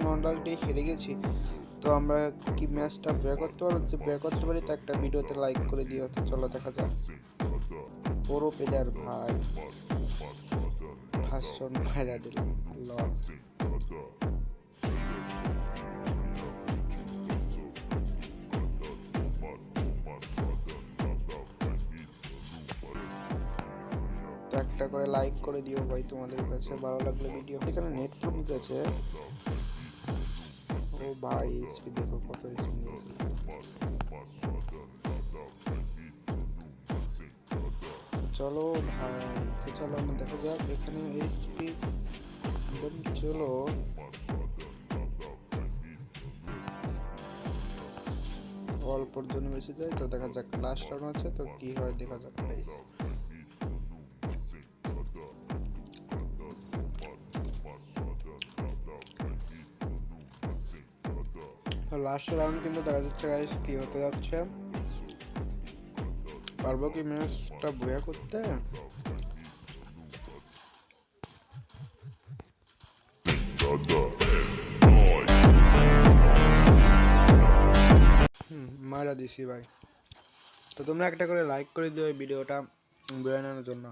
Round already হেরে গেছি। তো আমরা কি ম্যাচটা ব্রেক করতে পারবো? যদি ব্রেক করতে পারি তো একটা ভিডিওতে লাইক করে দিও। তো চলো দেখা যাক। পুরো প্লেয়ার ভাই ভাষণ মারা দিলাম লল। তো একটা করে লাইক করে দিও ভাই তোমাদের কাছে ভালো লাগলে ভিডিও। এখানে নেট প্রবলেম আছে। ও ভাই এইচপি দেখো কত এইচপি নিয়েছে। চলো ভাই, তো চলো আমরা দেখা যাক এখানে এইচপি। চলো অল্পর জন্য বেশি যায়। তো দেখা যাক লাস্ট রাউন্ড আছে তো কি হয় দেখা যাক। লাস্ট রাউন্ড কিন্তু দেখা যাচ্ছে গাইস কি হতে যাচ্ছে। পারবো কি ম্যাচটা বয়া করতে? মারা দিছি ভাই। তো তোমরা একটা করে লাইক করে দিও এই ভিডিওটা বয়ানোর জন্য।